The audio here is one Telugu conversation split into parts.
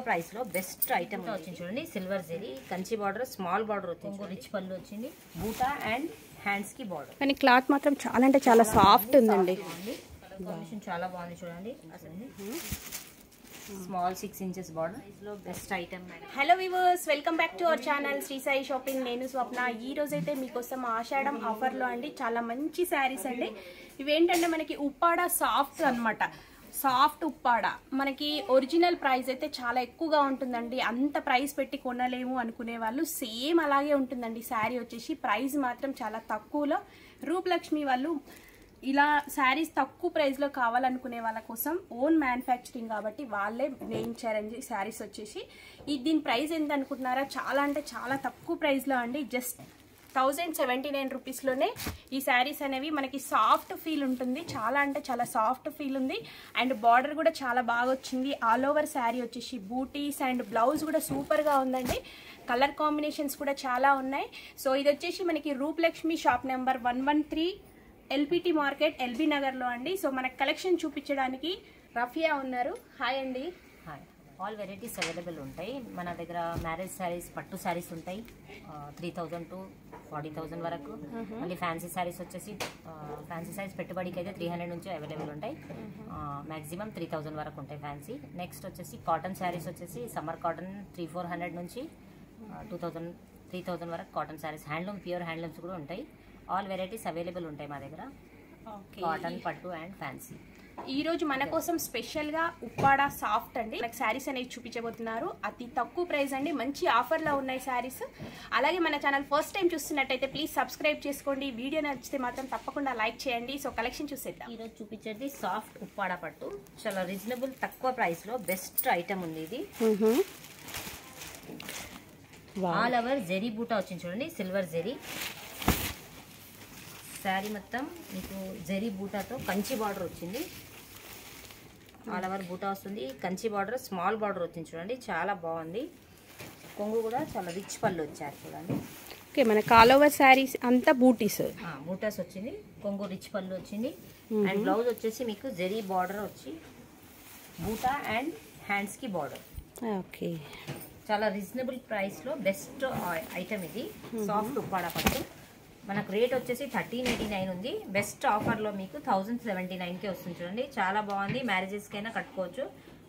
ప్రైస్ లో బెస్ట్ ఐటమ్ వచ్చింది చూడండి. Silver zari Kanchi border, small border వచ్చింది, రిచ్ పళ్ళు వచ్చింది, బూటా అండ్ హ్యాండ్స్ కి బార్డర్. కానీ క్లాత్ మాత్రం చాలా అంటే చాలా సాఫ్ట్ ఉందండి. కాంబినేషన్ చాలా బాగుంది చూడండి. అసలు స్మాల్ 6 ఇంచెస్ బార్డర్ లో best item. Hello viewers, welcome back to our channel Sri Sai shopping. నేను స్వప్న. ఈ రోజు అయితే మీకోసం ఆషాఢం ఆఫర్లో అండి చాలా మంచి శారీస్ అండి. ఇవేంటంటే మనకి ఉప్పాడ సాఫ్ట్ అన్నమాట. సాఫ్ట్ ఉప్పాడ మనకి ఒరిజినల్ ప్రైస్ అయితే చాలా ఎక్కువగా ఉంటుందండి. అంత ప్రైస్ పెట్టి కొనలేము అనుకునే వాళ్ళు సేమ్ అలాగే ఉంటుందండి. శారీ వచ్చేసి ప్రైస్ మాత్రం చాలా తక్కువలో రూపలక్ష్మి వాళ్ళు ఇలా శారీస్ తక్కువ ప్రైస్లో కావాలనుకునే వాళ్ళ కోసం ఓన్ మ్యానుఫ్యాక్చరింగ్ కాబట్టి వాళ్ళే వేయించారండి. శారీస్ వచ్చేసి దీని ప్రైస్ ఎంత అనుకుంటున్నారా? చాలా అంటే చాలా తక్కువ ప్రైస్లో అండి. జస్ట్ 1079 రూపీస్లోనే ఈ శారీస్ అనేవి మనకి సాఫ్ట్ ఫీల్ ఉంటుంది. చాలా అంటే చాలా సాఫ్ట్ ఫీల్ ఉంది. అండ్ బార్డర్ కూడా చాలా బాగా వచ్చింది. ఆల్ ఓవర్ శారీ వచ్చేసి బూటీస్ అండ్ బ్లౌజ్ కూడా సూపర్గా ఉందండి. కలర్ కాంబినేషన్స్ కూడా చాలా ఉన్నాయి. సో ఇది వచ్చేసి మనకి Rupalakshmi shop number 113 LPT market LB నగర్లో అండి. సో మనకు కలెక్షన్ చూపించడానికి రఫియా ఉన్నారు. హాయ్ అండి. హాయ్. ఆల్ వెరైటీస్ అవైలబుల్ ఉంటాయి మన దగ్గర. మ్యారేజ్ శారీస్, పట్టు శారీస్ ఉంటాయి 3000 to 40,000 వరకు. మళ్ళీ ఫ్యాన్సీ శారీస్ వచ్చేసి ఫ్యాన్సీ శారీస్ పెట్టుబడికి అయితే 300 నుంచి అవైలబుల్ ఉంటాయి. మ్యాక్సిమం 3000 వరకు ఉంటాయి ఫ్యాన్సీ. నెక్స్ట్ వచ్చేసి కాటన్ శారీస్ వచ్చేసి సమ్మర్ కాటన్ 300-400 నుంచి 2000-3000 వరకు cotton saris. Handloom, pure handlooms కూడా ఉంటాయి. ఆల్ వెరైటీస్ అవైలబుల్ ఉంటాయి మా దగ్గర. కాటన్, పట్టు అండ్ ఫ్యాన్సీ. ఈ రోజు మన కోసం స్పెషల్ గా ఉప్పాడ సాఫ్ట్ అండి మనకి శారీస్ అనేవి చూపించబోతున్నారు. అతి తక్కువ ప్రైస్ అండి. మంచి ఆఫర్ లో ఉన్నాయి శారీస్. అలాగే మన ఛానల్ ఫస్ట్ టైం చూస్తున్నట్టయితే ప్లీజ్ సబ్స్క్రైబ్ చేసుకోండి. వీడియో నచ్చితే మాత్రం తప్పకుండా లైక్ చేయండి. సో కలెక్షన్ చూసేద్దాం. ఈ రోజు చూపించేది సాఫ్ట్ ఉప్పాడ పట్టు. చాలా రీజనబుల్ తక్కువ ప్రైస్ లో బెస్ట్ ఐటమ్ ఉంది ఇది. ఆల్ ఓవర్ జెరీ బూటా వచ్చింది చూడండి. సిల్వర్ జెరీ శారీ మొత్తం మీకు జెరీ బూటాతో కంచి బార్డర్ వచ్చింది. ఆల్ ఓవర్ బూటా వస్తుంది. కంచి బార్డర్, స్మాల్ బార్డర్ వచ్చింది చూడండి. చాలా బాగుంది. కొంగు కూడా చాలా రిచ్ పళ్ళు వచ్చారు చూడండి. ఓకే, మనకి ఆల్ ఓవర్ శారీస్ అంతా బూటీస్ బూటాస్ వచ్చింది. కొంగు రిచ్ పళ్ళు వచ్చింది. అండ్ బ్లౌజ్ వచ్చేసి మీకు జెరీ బార్డర్ వచ్చి బూటా అండ్ హ్యాండ్స్ కి బార్డర్. ఓకే, చాలా రీజనబుల్ ప్రైస్ లో బెస్ట్ ఐటమ్ ఇది. సాఫ్ట్ ఉప్పాడ పట్టు మనకు రేట్ వచ్చేసి 1389 ఉంది. బెస్ట్ ఆఫర్లో మీకు 1079కే వస్తుంది చూడండి. చాలా బాగుంది. మ్యారేజెస్కైనా కట్టుకోవచ్చు.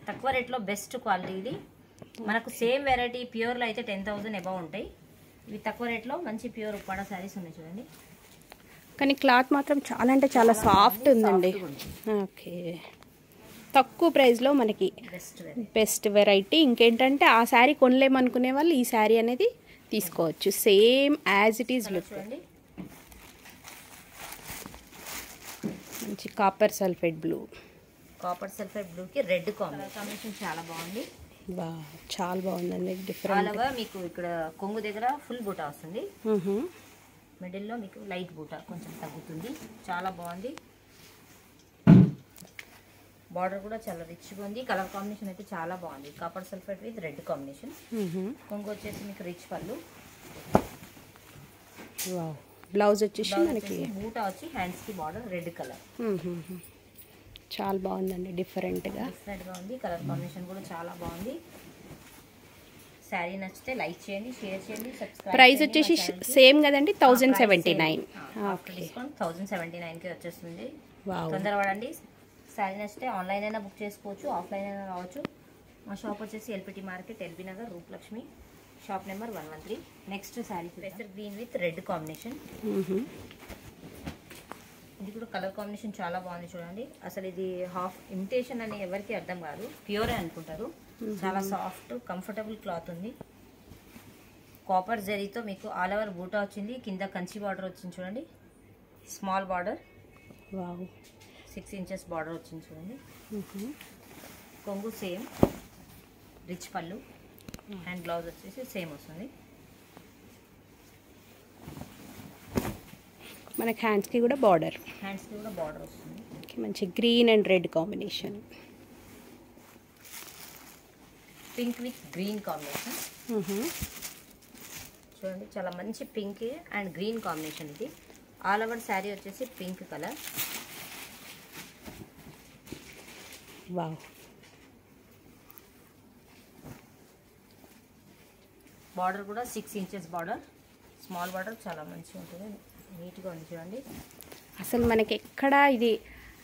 తక్కువ రేట్లో బెస్ట్ క్వాలిటీ ఇది. మనకు సేమ్ వెరైటీ ప్యూర్లో అయితే 10,000 అబౌవ్ ఉంటాయి. ఇవి తక్కువ రేట్లో మంచి ప్యూర్ ఉప్పాడ శారీస్ ఉన్నాయి చూడండి. కానీ క్లాత్ మాత్రం చాలా అంటే చాలా సాఫ్ట్ ఉందండి. ఓకే, తక్కువ ప్రైస్లో మనకి బెస్ట్ వెరైటీ. ఇంకేంటంటే ఆ శారీ కొనలేమనుకునే వాళ్ళు ఈ శారీ అనేది తీసుకోవచ్చు. Same as it is look. మంచి copper sulphate blue. Copper sulphate బ్లూకి రెడ్ కాంబినేషన్ చాలా బాగుంది. చాలా బాగుందండి. డిఫరెంట్. మీకు ఇక్కడ కొంగు దగ్గర ఫుల్ బూటా వస్తుంది. మిడిల్లో మీకు లైట్ బూటా కొంచెం తగ్గుతుంది. చాలా బాగుంది. బార్డర్ కూడా చాలా రిచ్గా ఉంది. కలర్ కాంబినేషన్ అయితే చాలా బాగుంది. Copper sulphate with red combination. కొంగు వచ్చేసి మీకు రిచ్ పళ్ళు. బ్లౌజ్ వచ్చేసి మనకి బూటా వచ్చి హ్యాండ్స్ కి బార్డర్ రెడ్ కలర్. చాలా బాగుందండి. డిఫరెంట్గా ఉంది. కలర్ కాంబినేషన్ కూడా చాలా బాగుంది. శారీ నచ్చితే లైక్ చేయండి, షేర్ చేయండి, సబ్స్క్రైబ్. ప్రైస్ వచ్చేసి సేమ్ కదండి, 1079. డిస్కౌంట్ 1079కి వచ్చేస్తుంది. తొందరపడండి. శారీ నచ్చితే ఆన్లైన్ అయినా బుక్ చేసుకోవచ్చు, ఆఫ్లైన్ అయినా రావచ్చు. మా షాప్ వచ్చేసి LPT market LB Nagar Rupalakshmi shop number 113. Next sari పెసర్ గ్రీన్ విత్ రెడ్ కాంబినేషన్. ఇది కూడా కలర్ కాంబినేషన్ చాలా బాగుంది చూడండి. అసలు ఇది హాఫ్ ఇమిటేషన్ అని ఎవరికి అర్థం కాదు, ప్యూరే అనుకుంటారు. చాలా సాఫ్ట్ కంఫర్టబుల్ క్లాత్ ఉంది. కాపర్ జరీతో మీకు ఆల్ ఓవర్ బూటా వచ్చింది. కింద కంచి బార్డర్ వచ్చింది చూడండి. స్మాల్ బార్డర్ 6 ఇంచెస్ బార్డర్ వచ్చింది చూడండి. కొంగు సేమ్ రిచ్ పళ్ళు అండ్ బ్లౌజ్ వచ్చేసి సేమ్ వస్తుంది. మనకి హ్యాండ్స్కి కూడా బార్డర్ వస్తుంది. మంచి green and red combination. Pink with green combination చూడండి. చాలా మంచి పింక్ అండ్ గ్రీన్ కాంబినేషన్ ఇది. ఆల్ ఓవర్ శారీ వచ్చేసి పింక్ కలర్. బార్డర్ కూడా 6 ఇంచెస్ బార్డర్, స్మాల్ బార్డర్, చాలా మంచిగా ఉంటుంది, నీట్గా ఉంది చూడండి. అసలు మనకి ఎక్కడ ఇది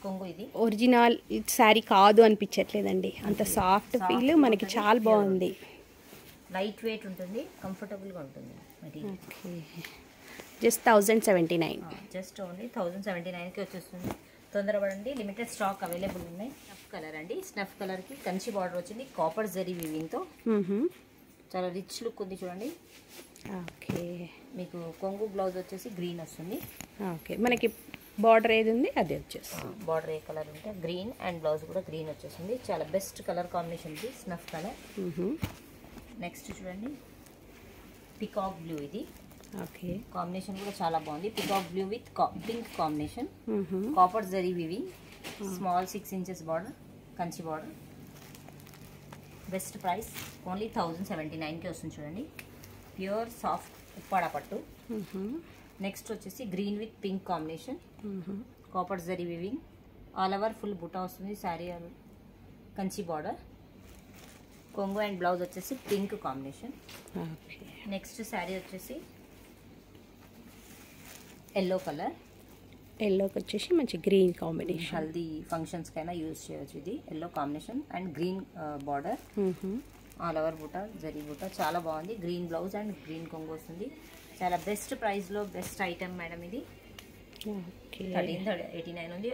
కొంగు ఇది ఒరిజినల్ శారీ కాదు అనిపించట్లేదండి, అంత సాఫ్ట్ ఫీల్ మనకి చాలా బాగుంది. లైట్ వెయిట్ ఉంటుంది, కంఫర్టబుల్గా ఉంటుంది material. Okay, just 1079. Just only 1079కి వచ్చేస్తుంది. తొందరపడండి, లిమిటెడ్ స్టాక్ అవైలబుల్ ఉన్నాయి. స్నఫ్ కలర్ అండి, స్నఫ్ కలర్కి కంచి బార్డర్ వచ్చింది, కాపర్ జరీ వీవింగ్తో చాలా రిచ్ లుక్ ఉంది చూడండి. ఓకే, మీకు కొంగు బ్లౌజ్ వచ్చేసి గ్రీన్ వస్తుంది. ఓకే, మనకి బార్డర్ ఏది ఉంది అదే వచ్చేస్తుంది. బార్డర్ ఏ కలర్ ఉంటే గ్రీన్ అండ్ బ్లౌజ్ కూడా గ్రీన్ వచ్చేసింది. చాలా బెస్ట్ కలర్ కాంబినేషన్ ఇది, స్నఫ్ కలర్. నెక్స్ట్ చూడండి పికాక్ బ్లూ, ఇది ఓకే, కాంబినేషన్ కూడా చాలా బాగుంది. Peacock blue with pink combination, copper zari weaving, small 6 inches border, Kanchi border. Best price only 1079కి వస్తుంది చూడండి. ప్యూర్ సాఫ్ట్ ఉప్పాడ పట్టు. నెక్స్ట్ వచ్చేసి green with pink combination, copper zari weaving, all over full buta వస్తుంది. శారీ కంచి బార్డర్, కొంగు అండ్ బ్లౌజ్ వచ్చేసి పింక్ కాంబినేషన్. నెక్స్ట్ శారీ వచ్చేసి ఎల్లో కలర్, ఎల్లోకి వచ్చేసి మంచి గ్రీన్ కాంబినేషన్, హల్దీ ఫంక్షన్స్కి అయినా యూజ్ చేయవచ్చు. ఇది yellow combination and green border, all over buta, zari buta, చాలా బాగుంది. గ్రీన్ బ్లౌజ్ అండ్ గ్రీన్ కొంగు వస్తుంది. చాలా బెస్ట్ ప్రైస్లో బెస్ట్ ఐటమ్ మేడం ఇది. 1389 ఉంది,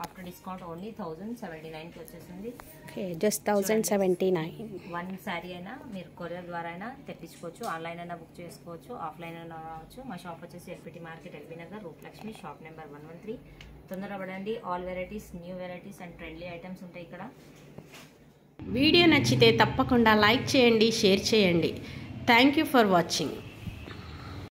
ఆఫ్టర్ డిస్కౌంట్ ఓన్లీ 1079కి వచ్చేస్తుంది. Okay, just 1079. వన్ శారీ అయినా మీరు కొరియర్ ద్వారా అయినా తెప్పించుకోవచ్చు, ఆన్లైన్ అయినా బుక్ చేసుకోవచ్చు, ఆఫ్లైన్ అయినా రావచ్చు. మా షాప్ వచ్చేసి LPT market, LB Nagar, Rupalakshmi, shop number 113. తొందరపడండి, all varieties, new varieties and trendy items ఉంటాయి ఇక్కడ. వీడియో నచ్చితే తప్పకుండా లైక్ చేయండి, షేర్ చేయండి. Thank you for watching.